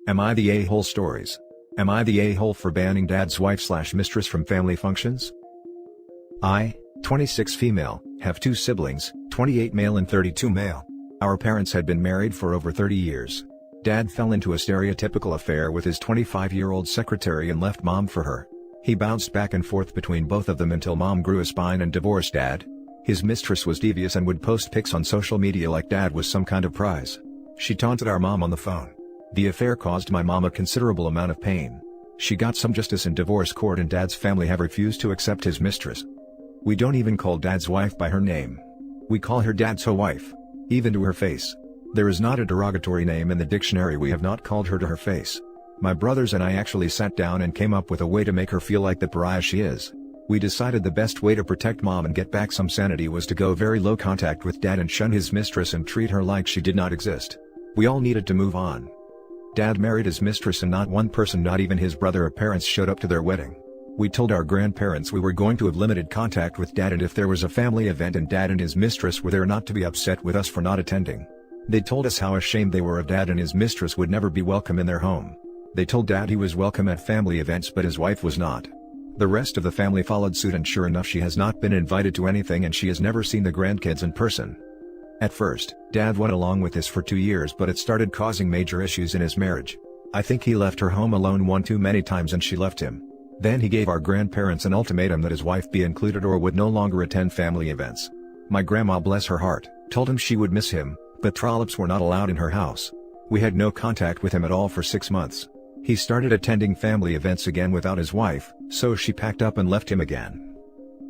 Am I the a-hole stories? Am I the a-hole for banning dad's wife/mistress from family functions? I, 26 female, have 2 siblings, 28 male and 32 male. Our parents had been married for over 30 years. Dad fell into a stereotypical affair with his 25-year-old secretary and left mom for her. He bounced back and forth between both of them until mom grew a spine and divorced dad. His mistress was devious and would post pics on social media like dad was some kind of prize. She taunted our mom on the phone. The affair caused my mom a considerable amount of pain. She got some justice in divorce court and dad's family have refused to accept his mistress. We don't even call dad's wife by her name. We call her dad's wife. Even to her face. There is not a derogatory name in the dictionary we have not called her to her face. My brothers and I actually sat down and came up with a way to make her feel like the pariah she is. We decided the best way to protect mom and get back some sanity was to go very low contact with dad and shun his mistress and treat her like she did not exist. We all needed to move on. Dad married his mistress and not one person, not even his brother or parents, showed up to their wedding. We told our grandparents we were going to have limited contact with dad, and if there was a family event and dad and his mistress were there, not to be upset with us for not attending. They told us how ashamed they were of dad and his mistress would never be welcome in their home. They told dad he was welcome at family events but his wife was not. The rest of the family followed suit, and sure enough she has not been invited to anything and she has never seen the grandkids in person. At first, dad went along with this for 2 years, but it started causing major issues in his marriage. I think he left her home alone one too many times and she left him. Then he gave our grandparents an ultimatum that his wife be included or would no longer attend family events. My grandma, bless her heart, told him she would miss him, but trollops were not allowed in her house. We had no contact with him at all for 6 months. He started attending family events again without his wife, so she packed up and left him again.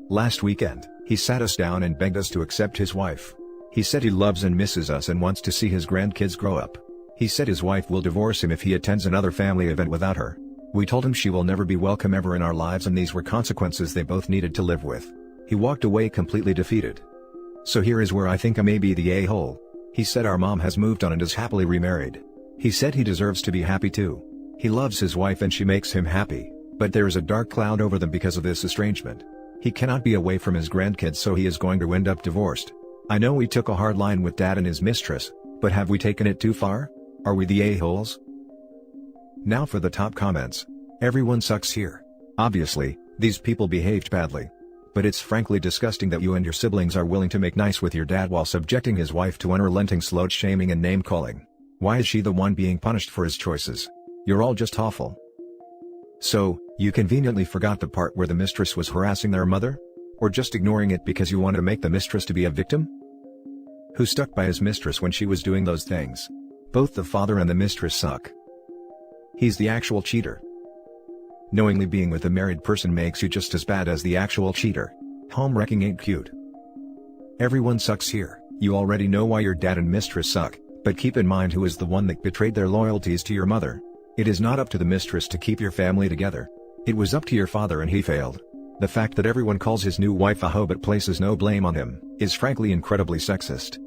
Last weekend, he sat us down and begged us to accept his wife. He said he loves and misses us and wants to see his grandkids grow up. He said his wife will divorce him if he attends another family event without her. We told him she will never be welcome ever in our lives and these were consequences they both needed to live with. He walked away completely defeated. So here is where I think I may be the a-hole. He said our mom has moved on and is happily remarried. He said he deserves to be happy too. He loves his wife and she makes him happy, but there is a dark cloud over them because of this estrangement. He cannot be away from his grandkids, so he is going to end up divorced. I know we took a hard line with dad and his mistress, but have we taken it too far? Are we the a-holes? Now for the top comments. Everyone sucks here. Obviously, these people behaved badly. But it's frankly disgusting that you and your siblings are willing to make nice with your dad while subjecting his wife to unrelenting slut-shaming and name-calling. Why is she the one being punished for his choices? You're all just awful. So, you conveniently forgot the part where the mistress was harassing their mother? Or just ignoring it because you wanted to make the mistress to be a victim? Who stuck by his mistress when she was doing those things? Both the father and the mistress suck. He's the actual cheater. Knowingly being with a married person makes you just as bad as the actual cheater. Home wrecking ain't cute. Everyone sucks here. You already know why your dad and mistress suck, but keep in mind who is the one that betrayed their loyalties to your mother. It is not up to the mistress to keep your family together. It was up to your father and he failed. The fact that everyone calls his new wife a hoe but places no blame on him, is frankly incredibly sexist.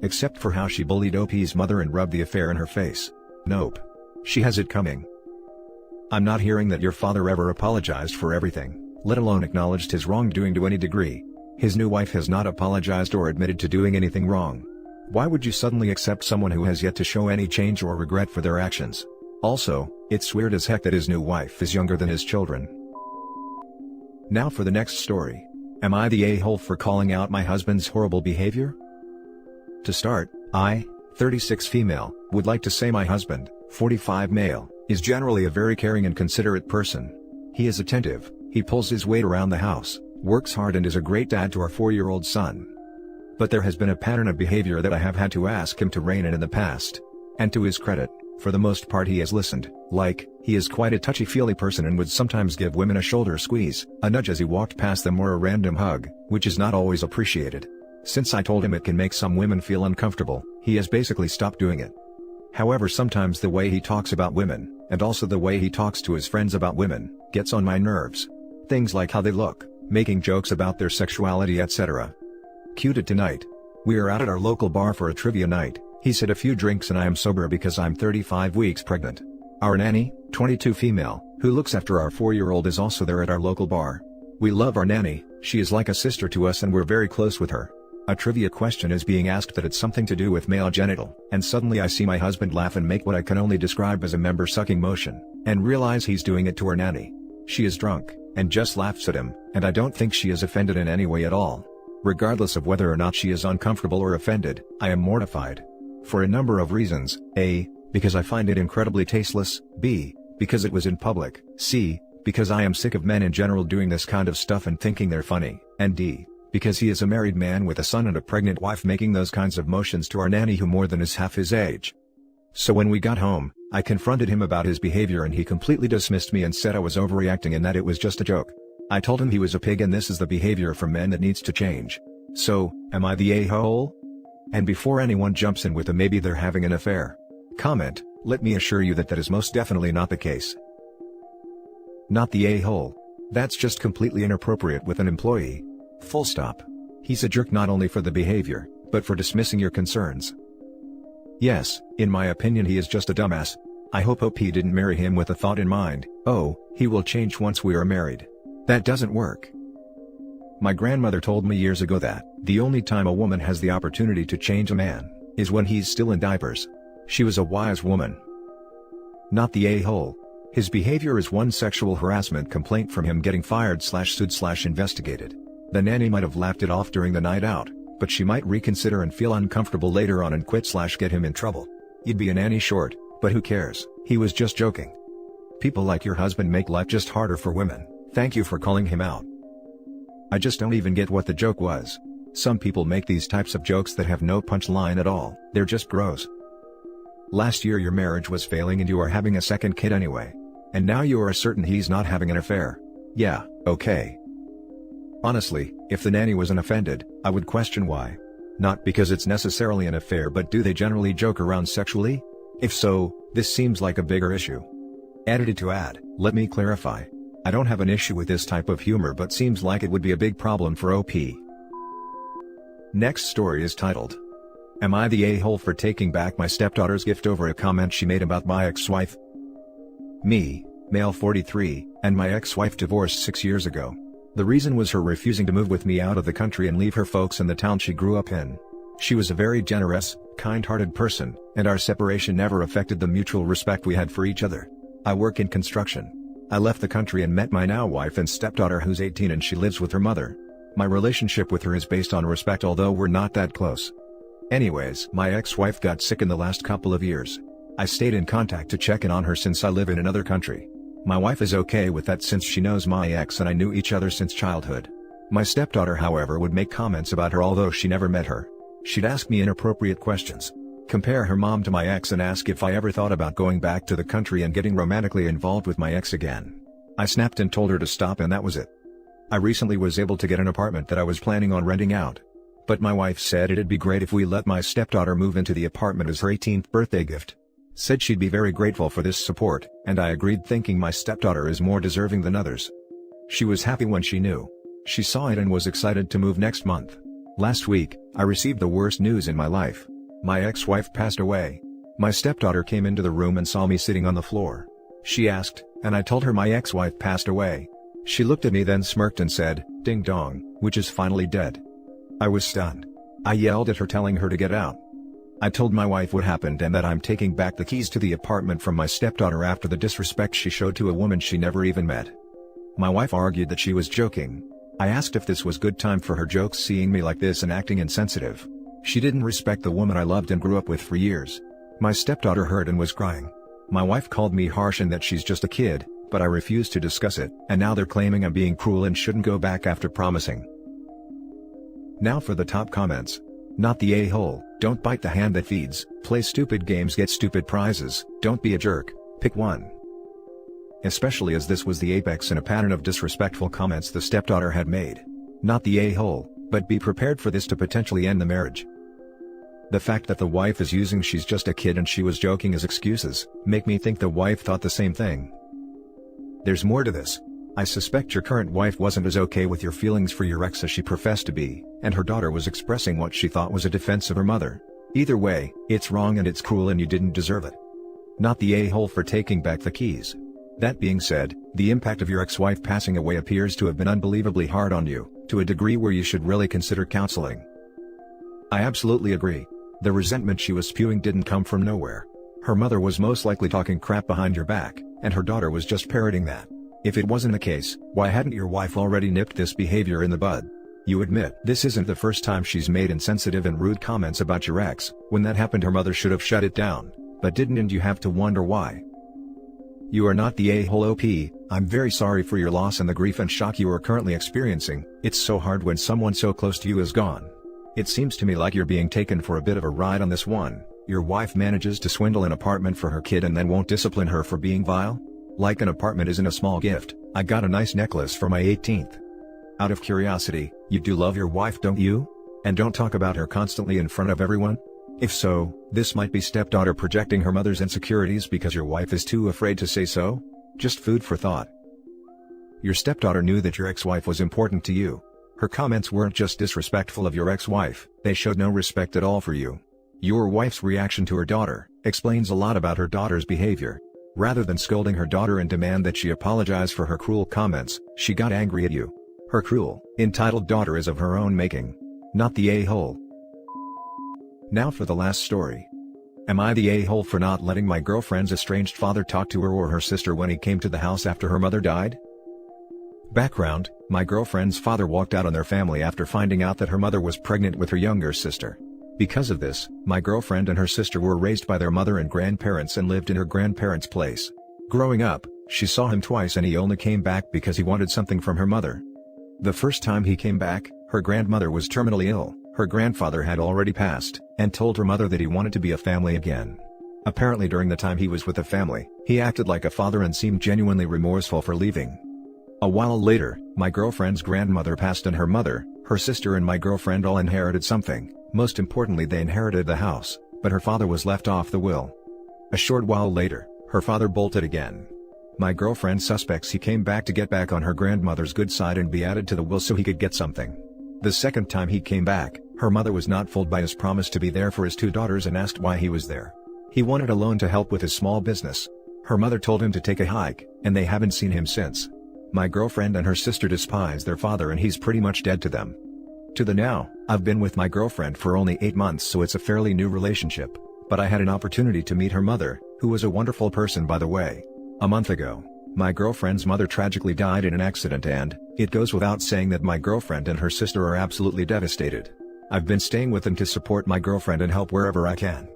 Except for how she bullied OP's mother and rubbed the affair in her face. Nope. She has it coming. I'm not hearing that your father ever apologized for everything, let alone acknowledged his wrongdoing to any degree. His new wife has not apologized or admitted to doing anything wrong. Why would you suddenly accept someone who has yet to show any change or regret for their actions? Also, it's weird as heck that his new wife is younger than his children. Now for the next story. Am I the a-hole for calling out my husband's horrible behavior? To start, I, 36 female, would like to say my husband, 45 male, is generally a very caring and considerate person. He is attentive, he pulls his weight around the house, works hard and is a great dad to our 4-year-old son. But there has been a pattern of behavior that I have had to ask him to rein in the past. And to his credit, for the most part he has listened, like, he is quite a touchy-feely person and would sometimes give women a shoulder squeeze, a nudge as he walked past them or a random hug, which is not always appreciated. Since I told him it can make some women feel uncomfortable, he has basically stopped doing it. However, sometimes the way he talks about women, and also the way he talks to his friends about women, gets on my nerves. Things like how they look, making jokes about their sexuality, etc. Cue to tonight. We are out at our local bar for a trivia night. He's had a few drinks and I am sober because I'm 35 weeks pregnant. Our nanny, 22 female, who looks after our 4-year-old is also there at our local bar. We love our nanny, she is like a sister to us and we're very close with her. A trivia question is being asked that it's something to do with male genital, and suddenly I see my husband laugh and make what I can only describe as a member-sucking motion, and realize he's doing it to her nanny. She is drunk, and just laughs at him, and I don't think she is offended in any way at all. Regardless of whether or not she is uncomfortable or offended, I am mortified. For a number of reasons: A, because I find it incredibly tasteless; B, because it was in public; C, because I am sick of men in general doing this kind of stuff and thinking they're funny; and D, because he is a married man with a son and a pregnant wife making those kinds of motions to our nanny who more than is half his age. So when we got home, I confronted him about his behavior and he completely dismissed me and said I was overreacting and that it was just a joke. I told him he was a pig and this is the behavior from men that needs to change. So, am I the a-hole? And before anyone jumps in with a maybe they're having an affair comment, let me assure you that that is most definitely not the case. Not the a-hole. That's just completely inappropriate with an employee. Full stop. He's a jerk not only for the behavior, but for dismissing your concerns. Yes, in my opinion he is just a dumbass. I hope OP didn't marry him with a thought in mind, oh, he will change once we are married. That doesn't work. My grandmother told me years ago that, the only time a woman has the opportunity to change a man, is when he's still in diapers. She was a wise woman. Not the a-hole. His behavior is one sexual harassment complaint from him getting fired/sued/investigated. The nanny might have laughed it off during the night out, but she might reconsider and feel uncomfortable later on and quit/get him in trouble. You'd be a nanny short, but who cares, he was just joking. People like your husband make life just harder for women. Thank you for calling him out. I just don't even get what the joke was. Some people make these types of jokes that have no punchline at all, they're just gross. Last year your marriage was failing and you are having a second kid anyway. And now you are certain he's not having an affair. Yeah, okay. Honestly, if the nanny wasn't offended, I would question why. Not because it's necessarily an affair, but do they generally joke around sexually? If so, this seems like a bigger issue. Edited to add, let me clarify. I don't have an issue with this type of humor but seems like it would be a big problem for OP. Next story is titled, Am I the a-hole for taking back my stepdaughter's gift over a comment she made about my ex-wife? Me, male 43, and my ex-wife divorced 6 years ago. The reason was her refusing to move with me out of the country and leave her folks in the town she grew up in. She was a very generous, kind-hearted person, and our separation never affected the mutual respect we had for each other. I work in construction. I left the country and met my now wife and stepdaughter who's 18 and she lives with her mother. My relationship with her is based on respect although we're not that close. Anyways, my ex-wife got sick in the last couple of years. I stayed in contact to check in on her since I live in another country. My wife is okay with that since she knows my ex and I knew each other since childhood. My stepdaughter however would make comments about her although she never met her. She'd ask me inappropriate questions. Compare her mom to my ex and ask if I ever thought about going back to the country and getting romantically involved with my ex again. I snapped and told her to stop and that was it. I recently was able to get an apartment that I was planning on renting out. But my wife said it'd be great if we let my stepdaughter move into the apartment as her 18th birthday gift. Said she'd be very grateful for this support, and I agreed thinking my stepdaughter is more deserving than others. She was happy when she knew. She saw it and was excited to move next month. Last week, I received the worst news in my life. My ex-wife passed away. My stepdaughter came into the room and saw me sitting on the floor. She asked, and I told her my ex-wife passed away. She looked at me then smirked and said, "Ding dong, which is finally dead." I was stunned. I yelled at her telling her to get out. I told my wife what happened and that I'm taking back the keys to the apartment from my stepdaughter after the disrespect she showed to a woman she never even met. My wife argued that she was joking. I asked if this was good time for her jokes seeing me like this and acting insensitive. She didn't respect the woman I loved and grew up with for years. My stepdaughter heard and was crying. My wife called me harsh and that she's just a kid, but I refused to discuss it, and now they're claiming I'm being cruel and shouldn't go back after promising. Now for the top comments. Not the a-hole, don't bite the hand that feeds, play stupid games get stupid prizes, don't be a jerk, pick one. Especially as this was the apex in a pattern of disrespectful comments the stepdaughter had made. Not the a-hole, but be prepared for this to potentially end the marriage. The fact that the wife is using "she's just a kid and she was joking" as excuses, make me think the wife thought the same thing. There's more to this. I suspect your current wife wasn't as okay with your feelings for your ex as she professed to be, and her daughter was expressing what she thought was a defense of her mother. Either way, it's wrong and it's cruel and you didn't deserve it. Not the a-hole for taking back the keys. That being said, the impact of your ex-wife passing away appears to have been unbelievably hard on you, to a degree where you should really consider counseling. I absolutely agree. The resentment she was spewing didn't come from nowhere. Her mother was most likely talking crap behind your back, and her daughter was just parroting that. If it wasn't the case, why hadn't your wife already nipped this behavior in the bud? You admit this isn't the first time she's made insensitive and rude comments about your ex. When that happened, her mother should have shut it down, but didn't, and you have to wonder why. You are not the a-hole OP. I'm very sorry for your loss and the grief and shock you are currently experiencing. It's so hard when someone so close to you is gone. It seems to me like you're being taken for a bit of a ride on this one. Your wife manages to swindle an apartment for her kid and then won't discipline her for being vile? Like an apartment isn't a small gift. I got a nice necklace for my 18th. Out of curiosity, you do love your wife, don't you? And don't talk about her constantly in front of everyone? If so, this might be stepdaughter projecting her mother's insecurities because your wife is too afraid to say so? Just food for thought. Your stepdaughter knew that your ex-wife was important to you. Her comments weren't just disrespectful of your ex-wife, they showed no respect at all for you. Your wife's reaction to her daughter explains a lot about her daughter's behavior. Rather than scolding her daughter and demand that she apologize for her cruel comments, she got angry at you. Her cruel, entitled daughter is of her own making. Not the a-hole. Now for the last story. Am I the a-hole for not letting my girlfriend's estranged father talk to her or her sister when he came to the house after her mother died? Background: my girlfriend's father walked out on their family after finding out that her mother was pregnant with her younger sister. Because of this, my girlfriend and her sister were raised by their mother and grandparents and lived in her grandparents' place. Growing up, she saw him twice and he only came back because he wanted something from her mother. The first time he came back, her grandmother was terminally ill, her grandfather had already passed, and told her mother that he wanted to be a family again. Apparently during the time he was with the family, he acted like a father and seemed genuinely remorseful for leaving. A while later, my girlfriend's grandmother passed and her mother, her sister and my girlfriend all inherited something. Most importantly, they inherited the house, but her father was left off the will. A short while later, her father bolted again. My girlfriend suspects he came back to get back on her grandmother's good side and be added to the will so he could get something. The second time he came back, her mother was not fooled by his promise to be there for his two daughters and asked why he was there. He wanted a loan to help with his small business. Her mother told him to take a hike, and they haven't seen him since. My girlfriend and her sister despise their father and he's pretty much dead to them. To the now, I've been with my girlfriend for only 8 months, so it's a fairly new relationship, but I had an opportunity to meet her mother, who was a wonderful person by the way. A month ago, my girlfriend's mother tragically died in an accident and, it goes without saying that my girlfriend and her sister are absolutely devastated. I've been staying with them to support my girlfriend and help wherever I can.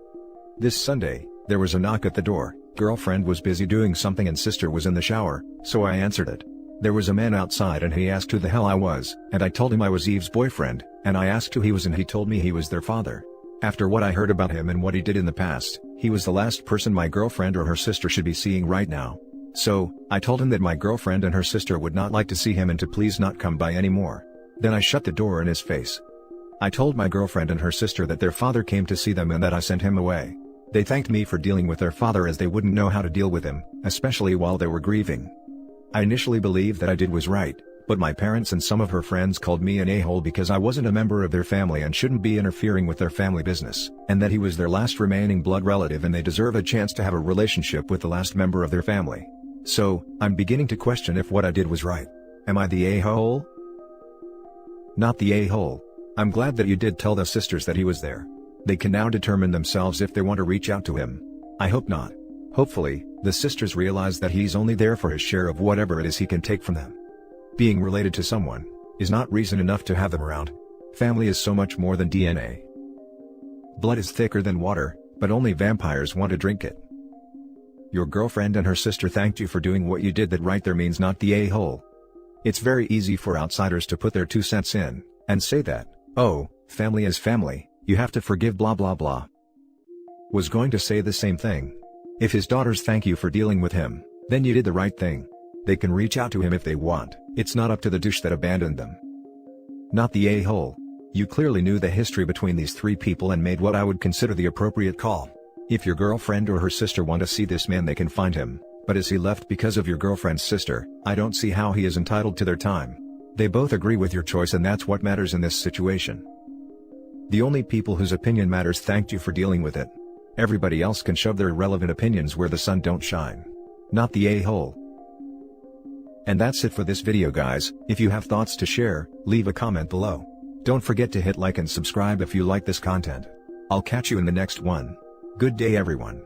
This Sunday, there was a knock at the door. Girlfriend was busy doing something and sister was in the shower, so I answered it. There was a man outside and he asked who the hell I was, and I told him I was Eve's boyfriend, and I asked who he was and he told me he was their father. After what I heard about him and what he did in the past, he was the last person my girlfriend or her sister should be seeing right now. So, I told him that my girlfriend and her sister would not like to see him and to please not come by anymore. Then I shut the door in his face. I told my girlfriend and her sister that their father came to see them and that I sent him away. They thanked me for dealing with their father as they wouldn't know how to deal with him, especially while they were grieving. I initially believed that I did was right, but my parents and some of her friends called me an a-hole because I wasn't a member of their family and shouldn't be interfering with their family business, and that he was their last remaining blood relative and they deserve a chance to have a relationship with the last member of their family. So, I'm beginning to question if what I did was right. Am I the a-hole? Not the a-hole. I'm glad that you did tell the sisters that he was there. They can now determine themselves if they want to reach out to him. I hope not. Hopefully, the sisters realize that he's only there for his share of whatever it is he can take from them. Being related to someone is not reason enough to have them around. Family is so much more than DNA. Blood is thicker than water, but only vampires want to drink it. Your girlfriend and her sister thanked you for doing what you did. That right there means not the a-hole. It's very easy for outsiders to put their 2 cents in, and say that, oh, family is family, you have to forgive blah blah blah. Was going to say the same thing. If his daughters thank you for dealing with him, then you did the right thing. They can reach out to him if they want, it's not up to the douche that abandoned them. Not the a-hole. You clearly knew the history between these 3 people and made what I would consider the appropriate call. If your girlfriend or her sister want to see this man, they can find him, but is he left because of your girlfriend's sister? I don't see how he is entitled to their time. They both agree with your choice and that's what matters in this situation. The only people whose opinion matters thanked you for dealing with it. Everybody else can shove their irrelevant opinions where the sun don't shine. Not the a-hole. And that's it for this video guys. If you have thoughts to share, leave a comment below. Don't forget to hit like and subscribe if you like this content. I'll catch you in the next one. Good day everyone.